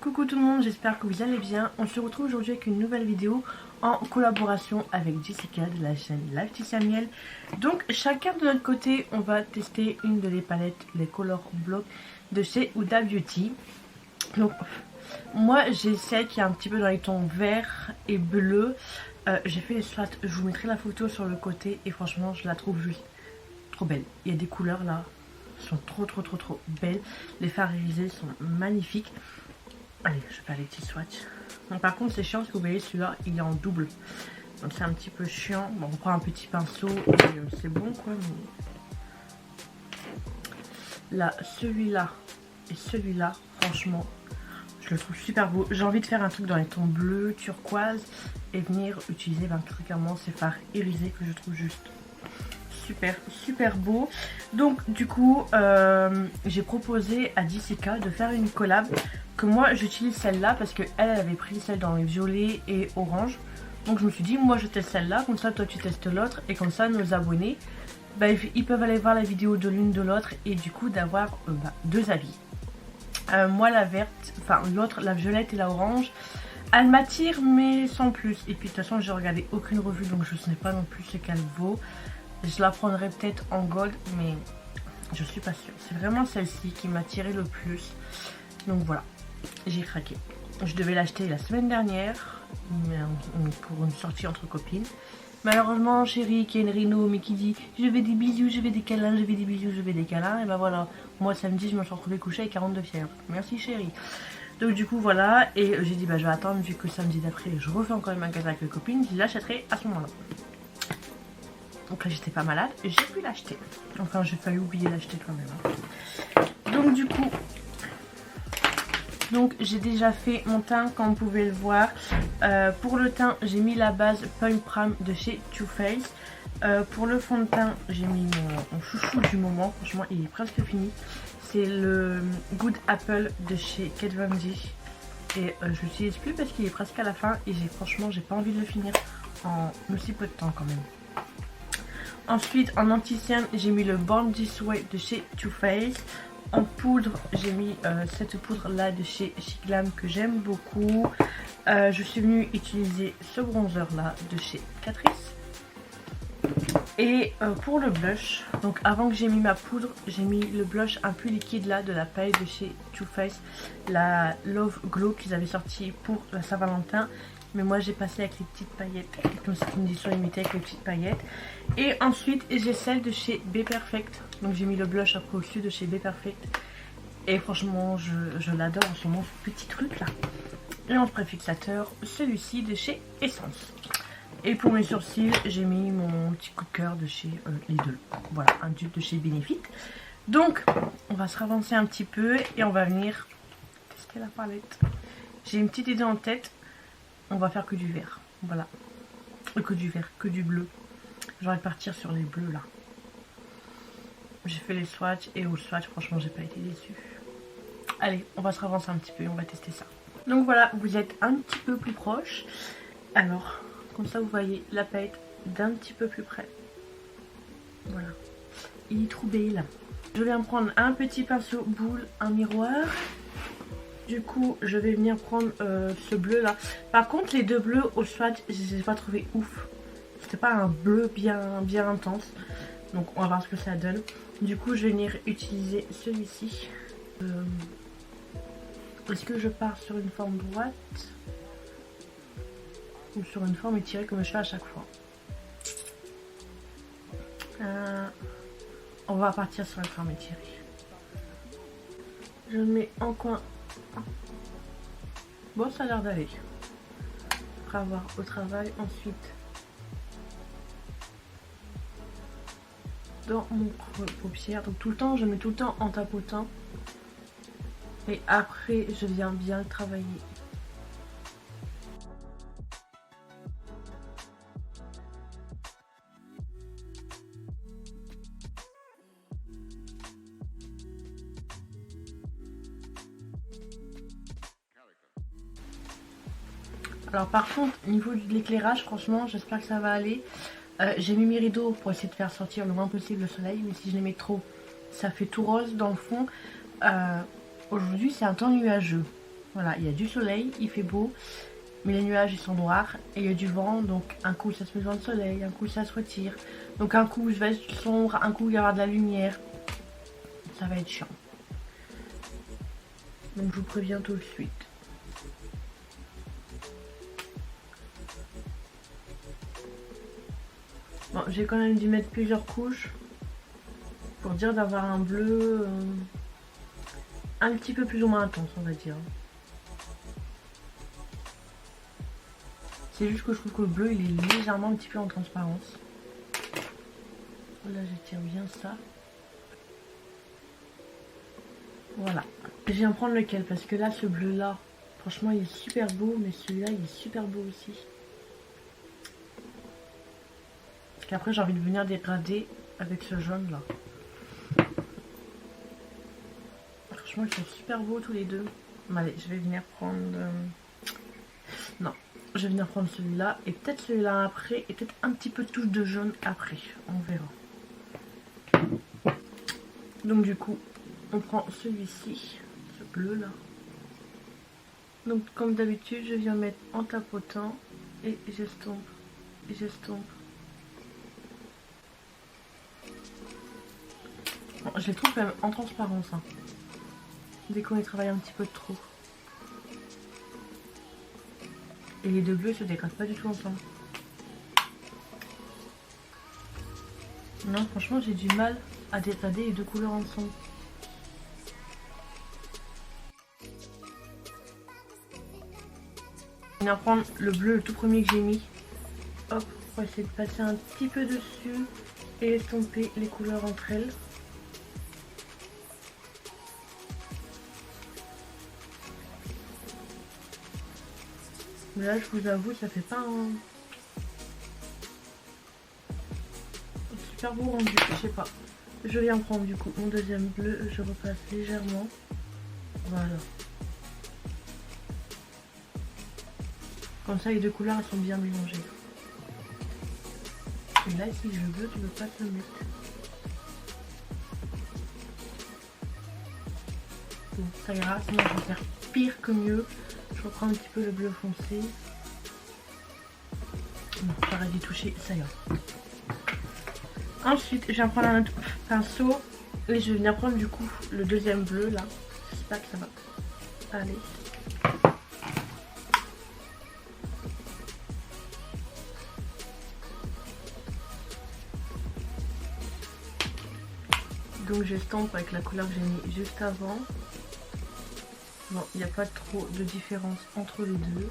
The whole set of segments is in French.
Coucou tout le monde, j'espère que vous allez bien. On se retrouve aujourd'hui avec une nouvelle vidéo en collaboration avec Jessica de la chaîne Laetitia Miel. Donc chacun de notre côté, on va tester une de les palettes, les Color Block de chez Huda Beauty. Donc moi j'ai celle qui est un petit peu dans les tons vert et bleu. J'ai fait les swatchs, je vous mettrai la photo sur le côté et franchement je la trouve juste trop belle. Il y a des couleurs là, sont trop belles. Les fards irisés sont magnifiques. Allez, je vais faire les petits swatchs. Donc, par contre, c'est chiant parce que vous voyez, celui-là, il est en double. Donc, c'est un petit peu chiant. Bon, on prend un petit pinceau et c'est bon, quoi. Mais... là, celui-là et celui-là, franchement, je le trouve super beau. J'ai envie de faire un truc dans les tons bleus, turquoise et venir utiliser clairement ces fards irisés que je trouve juste super beau. Donc, du coup, j'ai proposé à Jessica de faire une collab. Que moi j'utilise celle-là parce qu'elle avait pris celle dans les violets et orange. Donc je me suis dit moi je teste celle-là, comme ça toi tu testes l'autre. Et comme ça nos abonnés ils peuvent aller voir la vidéo de l'une de l'autre. Et du coup d'avoir deux avis. Moi la verte, enfin l'autre, la violette et la orange, elle m'attire mais sans plus. Et puis de toute façon j'ai regardé aucune revue, donc je ne sais pas non plus ce qu'elle vaut. Je la prendrai peut-être en gold, mais je suis pas sûre. C'est vraiment celle-ci qui m'a attiré le plus. Donc voilà. J'ai craqué. Je devais l'acheter la semaine dernière pour une sortie entre copines. Malheureusement, chérie, qui est une Rhino, mais qui dit je vais des bisous, je vais des câlins, je vais des bisous, je vais des câlins. Et ben voilà, moi samedi, je me suis retrouvée couchée avec 42 fièvre. Merci chérie. Donc du coup voilà, et j'ai dit je vais attendre vu que samedi d'après je refais encore une magasin avec mes copines, je l'achèterai à ce moment-là. Donc là j'étais pas malade, j'ai pu l'acheter. Enfin j'ai failli oublier d'acheter quand même. Donc du coup... donc j'ai déjà fait mon teint comme vous pouvez le voir. Pour le teint j'ai mis la base Point Prime de chez Too Faced. Pour le fond de teint j'ai mis mon chouchou du moment. Franchement il est presque fini. C'est le Good Apple de chez Kat Von D. Et je l'utilise plus parce qu'il est presque à la fin. Et franchement j'ai pas envie de le finir en aussi peu de temps quand même. Ensuite en anti-cerne j'ai mis le Born This Way de chez Too Faced. En poudre, j'ai mis cette poudre là de chez Chic Glam que j'aime beaucoup. Je suis venue utiliser ce bronzer là de chez Catrice. Et pour le blush, donc avant que j'ai mis ma poudre, j'ai mis le blush un peu liquide là de la palette de chez Too Faced, la Love Glow qu'ils avaient sorti pour la Saint-Valentin. Mais moi j'ai passé avec les petites paillettes, comme c'est une édition limitée avec les petites paillettes. Et ensuite j'ai celle de chez Be Perfect. Donc j'ai mis le blush après au-dessus de chez Be Perfect. Et franchement je l'adore en ce moment, ce petit truc là. Et en préfixateur, celui-ci de chez Essence. Et pour mes sourcils, j'ai mis mon petit coup de cœur de chez Lidl. Voilà, un dupe de chez Benefit. Donc on va se ravancer un petit peu et on va venir tester la palette. J'ai une petite idée en tête. On va faire que du vert, voilà. Que du vert, que du bleu. Je vais partir sur les bleus là. J'ai fait les swatchs et au swatch, franchement, j'ai pas été déçue. Allez, on va se ravancer un petit peu et on va tester ça. Donc voilà, vous êtes un petit peu plus proche. Alors, comme ça, vous voyez la palette d'un petit peu plus près. Voilà. Il est trop belle. Je viens prendre un petit pinceau boule, un miroir. Du coup je vais venir prendre ce bleu là. Par contre les deux bleus au swatch je les ai pas trouvé ouf. C'était pas un bleu bien intense. Donc on va voir ce que ça donne. Du coup je vais venir utiliser celui-ci. Est-ce que je pars sur une forme droite ou sur une forme étirée comme je fais à chaque fois? On va partir sur une forme étirée. Je le mets en coin. Bon, ça a l'air d'aller. Après avoir au travail, ensuite dans mon creux paupière. Donc tout le temps, je mets tout le temps en tapotant. Et après, je viens bien travailler. Alors par contre, au niveau de l'éclairage, franchement, j'espère que ça va aller. J'ai mis mes rideaux pour essayer de faire sortir le moins possible le soleil. Mais si je les mets trop, ça fait tout rose dans le fond. Aujourd'hui, c'est un temps nuageux. Voilà, il y a du soleil, il fait beau, mais les nuages ils sont noirs et il y a du vent, donc un coup ça se met dans le soleil, un coup ça se retire. Donc un coup je vais être sombre, un coup il y aura de la lumière. Ça va être chiant. Donc je vous préviens tout de suite. Bon, j'ai quand même dû mettre plusieurs couches pour dire d'avoir un bleu un petit peu plus ou moins intense, on va dire. C'est juste que je trouve que le bleu il est légèrement un petit peu en transparence. Là j'étire bien ça. Voilà. Je viens prendre lequel parce que là ce bleu là, franchement il est super beau, mais celui-là il est super beau aussi. Parce qu'après j'ai envie de venir dégrader avec ce jaune là. Franchement ils sont super beaux tous les deux. Bon, allez, je vais venir prendre... Non, je vais venir prendre celui-là et peut-être celui-là après et peut-être un petit peu de touche de jaune après. On verra. Donc du coup, on prend celui-ci, ce bleu là. Donc comme d'habitude, je viens mettre en tapotant et j'estompe, et j'estompe. Bon, je les trouve quand même en transparence, hein. Dès qu'on y travaille un petit peu trop. Et les deux bleus se dégradent pas du tout ensemble. Non, franchement, j'ai du mal à dégrader les deux couleurs ensemble. Je vais prendre le bleu, le tout premier que j'ai mis. Hop, on va essayer de passer un petit peu dessus et estomper les couleurs entre elles. Mais là, je vous avoue, ça fait pas un super beau rendu, je sais pas. Je viens prendre du coup mon deuxième bleu, je repasse légèrement. Voilà. Comme ça, les deux couleurs elles sont bien mélangées. Et là, si je veux, tu peux pas te le mettre. Bon, ça ira, sinon je vais faire pire que mieux. Je reprends un petit peu le bleu foncé. Non, j'arrête d'y toucher, ça ira. Ensuite, je viens prendre un autre pinceau et je vais venir prendre du coup le deuxième bleu là. J'espère que ça va aller. Donc j'estompe avec la couleur que j'ai mis juste avant. Bon, il n'y a pas trop de différence entre les deux.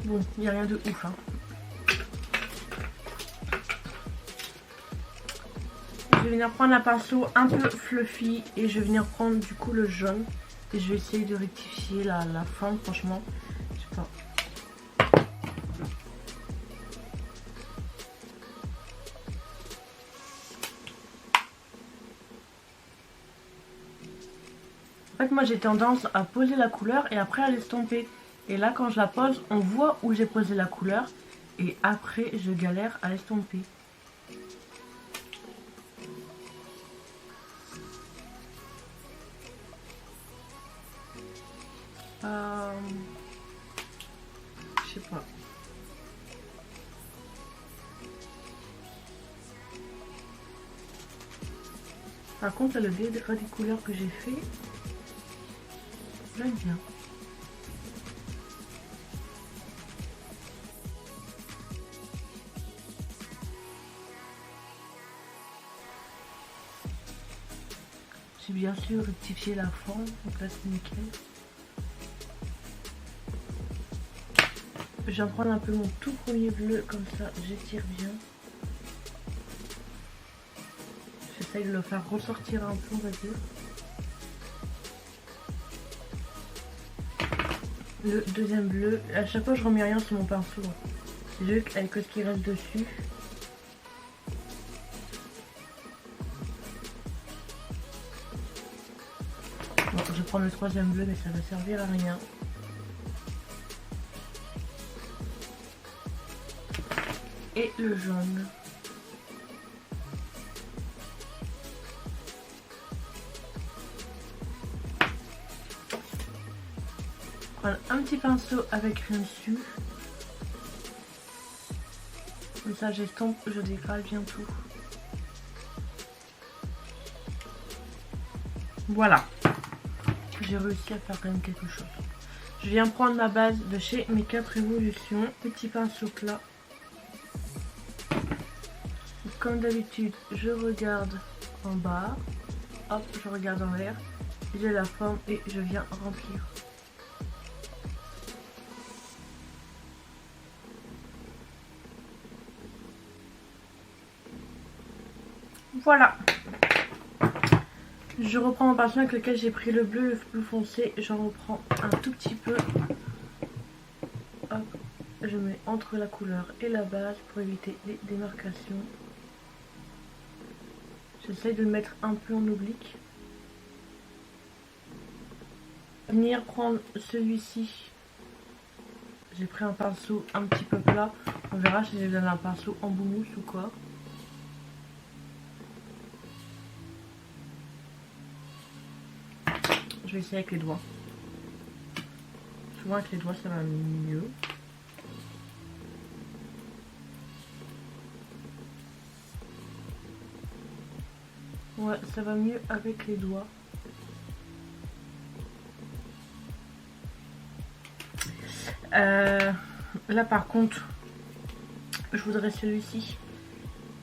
Bon, il n'y a rien de ouf, hein. Je vais venir prendre un pinceau un peu fluffy et je vais venir prendre du coup le jaune. Et je vais essayer de rectifier la forme, franchement. Je sais pas. En fait, moi j'ai tendance à poser la couleur et après à l'estomper. Et là, quand je la pose, on voit où j'ai posé la couleur. Et après, je galère à l'estomper. Je sais pas. Par contre, le dégradé des couleurs que j'ai fait, j'aime bien. J'ai bien sûr rectifié la forme, donc là c'est nickel. Je viens prendre un peu mon tout premier bleu, comme ça j'étire bien. J'essaye de le faire ressortir un peu, on va dire. Le deuxième bleu, à chaque fois je remets rien sur mon pinceau. C'est juste avec ce qui reste dessus. Bon, je vais prendre le troisième bleu, mais ça va servir à rien. Et le jaune. prendre un petit pinceau avec rien dessus. Comme ça j'estompe, je décale bien tout. Voilà. J'ai réussi à faire quand même quelque chose. Je viens prendre ma base de chez Make-up Revolution. Petit pinceau plat. Comme d'habitude, je regarde en bas. Hop, je regarde en l'air. J'ai la forme et je viens remplir. Voilà. Je reprends mon pinceau avec lequel j'ai pris le bleu le plus foncé. J'en reprends un tout petit peu. Hop, je mets entre la couleur et la base pour éviter les démarcations. J'essaie de le mettre un peu en oblique. Venir prendre celui-ci. J'ai pris un pinceau un petit peu plat. On verra si j'ai besoin d'un pinceau en boumousse ou quoi. Je vais essayer avec les doigts. Souvent avec les doigts ça va mieux. Ouais, ça va mieux avec les doigts. Là par contre, je voudrais celui-ci.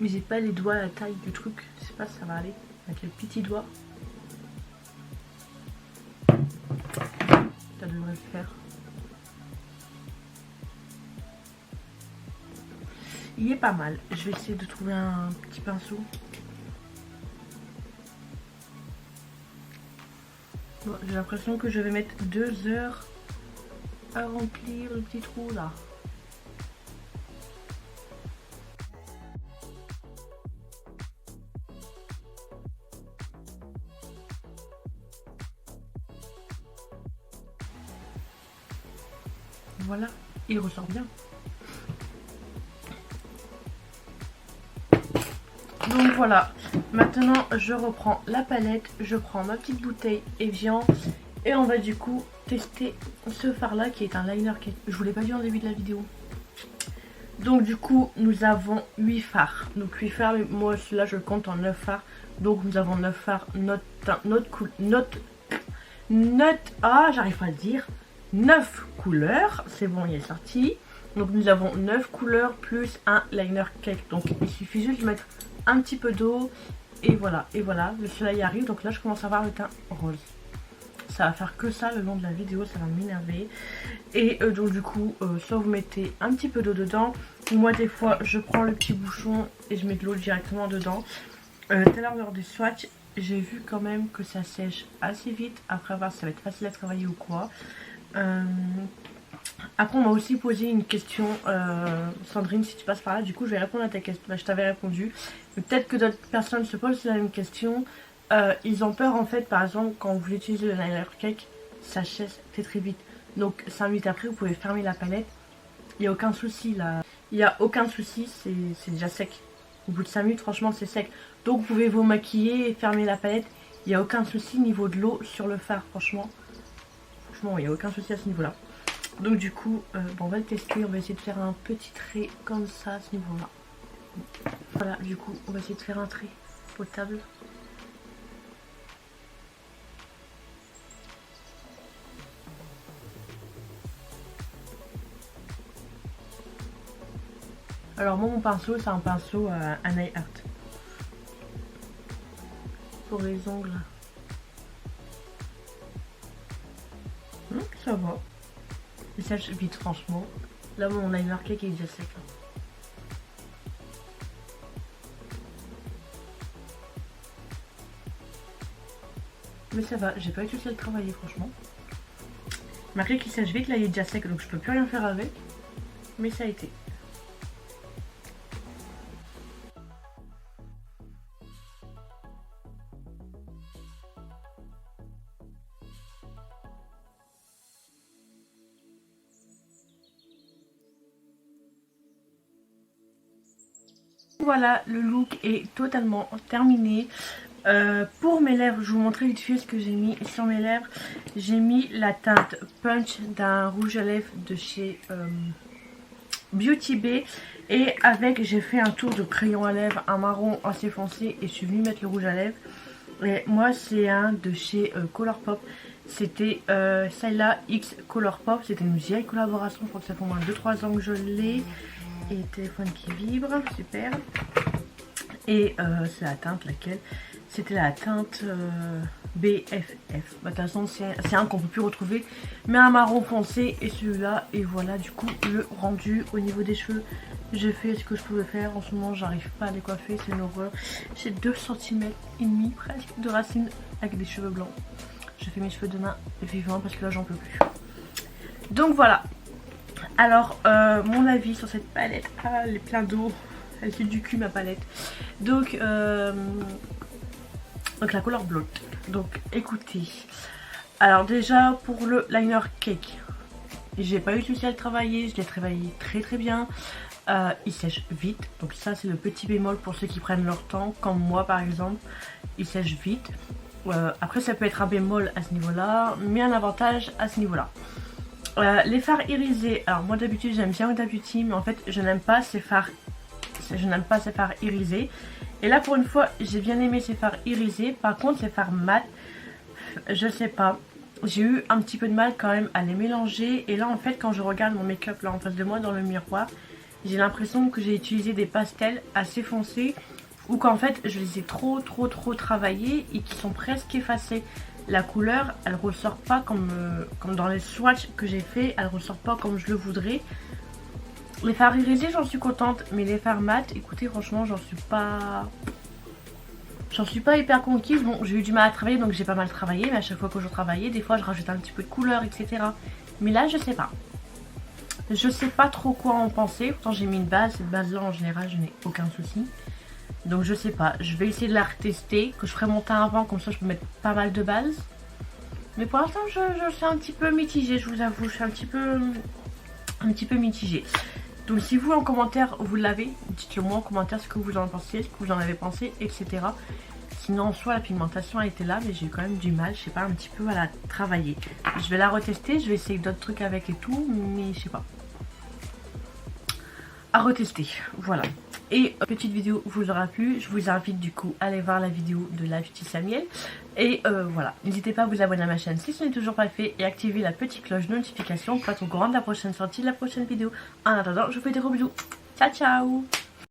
Mais j'ai pas les doigts à la taille du truc. Je sais pas si ça va aller. Avec les petits doigts. Ça devrait le faire. Il est pas mal. Je vais essayer de trouver un petit pinceau. Bon, j'ai l'impression que je vais mettre 2 heures à remplir le petit trou là. Voilà, il ressort bien. Donc voilà, maintenant je reprends la palette, je prends ma petite bouteille Evian et on va du coup tester ce fard là qui est un liner cake. Je vous l'ai pas dit en début de la vidéo. Donc du coup nous avons 8 fards. Donc 8 fards, mais moi celui-là je le compte en 9 fards. Donc nous avons 9 fards, j'arrive pas à le dire. 9 couleurs, c'est bon, il est sorti. Donc nous avons 9 couleurs plus un liner cake. Donc il suffit juste de mettre un petit peu d'eau et voilà, le soleil arrive. Donc là je commence à voir le teint rose. Ça va faire que ça le long de la vidéo, ça va m'énerver. Et donc du coup, soit vous mettez un petit peu d'eau dedans. Moi des fois je prends le petit bouchon et je mets de l'eau directement dedans. Tout à l'heure lors du swatch, j'ai vu quand même que ça sèche assez vite. Après voir si ça va être facile à travailler ou quoi. Après on m'a aussi posé une question, Sandrine, si tu passes par là, du coup je vais répondre à ta question. Bah, je t'avais répondu, mais peut-être que d'autres personnes se posent la même question. Ils ont peur en fait, par exemple quand vous utilisez le liner cake, ça sèche très vite. Donc 5 minutes après vous pouvez fermer la palette, il n'y a aucun souci là. Il n'y a aucun souci, c'est déjà sec. Au bout de 5 minutes franchement c'est sec. Donc vous pouvez vous maquiller et fermer la palette, il n'y a aucun souci niveau de l'eau sur le fard. Franchement il n'y a aucun souci à ce niveau là. Donc du coup bon, on va le tester, on va essayer de faire un petit trait comme ça à ce niveau là. Voilà, du coup on va essayer de faire un trait potable. Alors moi mon pinceau c'est un pinceau un nail art. Pour les ongles. Ça va. Il sèche vite franchement. Là mon liner cake est déjà sec. Mais ça va, j'ai pas eu de souci à le travailler franchement. Malgré qu'il sèche vite, là il est déjà sec donc je peux plus rien faire avec. Mais ça a été. Voilà, le look est totalement terminé. Pour mes lèvres, je vous montrer vite fait ce que j'ai mis sur mes lèvres. J'ai mis la teinte Punch d'un rouge à lèvres de chez Beauty Bay. Et avec, j'ai fait un tour de crayon à lèvres, un marron assez foncé, et je suis venue mettre le rouge à lèvres. Et moi, c'est un de chez Colourpop. C'était celle-là, X Colourpop. C'était une vieille collaboration, je crois que ça fait au moins 2-3 ans que je l'ai. Et téléphone qui vibre, super. Et c'est la teinte laquelle? C'était la teinte BFF. Bah, de toute façon, c'est un qu'on peut plus retrouver. Mais un marron foncé et celui-là. Et voilà, du coup, le rendu au niveau des cheveux. J'ai fait ce que je pouvais faire. En ce moment, j'arrive pas à les coiffer. C'est une horreur. J'ai 2 cm et demi presque de racines avec des cheveux blancs. Je fais mes cheveux demain vivement parce que là, j'en peux plus. Donc voilà. Alors, mon avis sur cette palette. Ah, elle est pleine d'eau. Elle fait du cul ma palette. Donc la couleur Bloat. Donc écoutez. Alors déjà pour le liner cake. J'ai pas eu de souci à le travailler. Je l'ai travaillé très très bien. Il sèche vite. Donc ça c'est le petit bémol pour ceux qui prennent leur temps. Comme moi par exemple. Il sèche vite. Après ça peut être un bémol à ce niveau là. Mais un avantage à ce niveau là. Les fards irisés. Alors moi d'habitude j'aime bien Huda Beauty. Mais en fait je n'aime pas ces fards. Je n'aime pas ces fards irisés. Et là pour une fois j'ai bien aimé ces fards irisés. Par contre ces fards mat, je sais pas. J'ai eu un petit peu de mal quand même à les mélanger. Et là en fait quand je regarde mon make-up là en face de moi dans le miroir, j'ai l'impression que j'ai utilisé des pastels assez foncés. Ou qu'en fait je les ai trop travaillés et qui sont presque effacés. La couleur elle ressort pas comme dans les swatchs que j'ai fait. Elle ressort pas comme je le voudrais. Les fards irisés j'en suis contente, mais les fards mat, écoutez franchement j'en suis pas hyper conquise. Bon j'ai eu du mal à travailler donc j'ai pas mal travaillé, mais à chaque fois que je travaillais, des fois je rajoute un petit peu de couleur etc. Mais là je sais pas. Je sais pas trop quoi en penser, pourtant j'ai mis une base, cette base là en général je n'ai aucun souci. Donc je sais pas, je vais essayer de la retester, que je ferai mon teint avant, comme ça je peux mettre pas mal de base. Mais pour l'instant je suis un petit peu mitigée, je vous avoue, je suis un petit peu mitigée. Donc si vous en commentaire vous l'avez, dites-le moi en commentaire ce que vous en pensez, ce que vous en avez pensé, etc. Sinon en soi la pigmentation a été là, mais j'ai eu quand même du mal, je sais pas, un petit peu à la travailler. Je vais la retester, je vais essayer d'autres trucs avec et tout, mais je sais pas. À retester, voilà. Et petite vidéo vous aura plu, je vous invite du coup à aller voir la vidéo de la Beauty Samiel. Et voilà, n'hésitez pas à vous abonner à ma chaîne si ce n'est toujours pas fait et activer la petite cloche de notification pour être au courant de la prochaine sortie, de la prochaine vidéo. En attendant, je vous fais des gros bisous. Ciao ciao.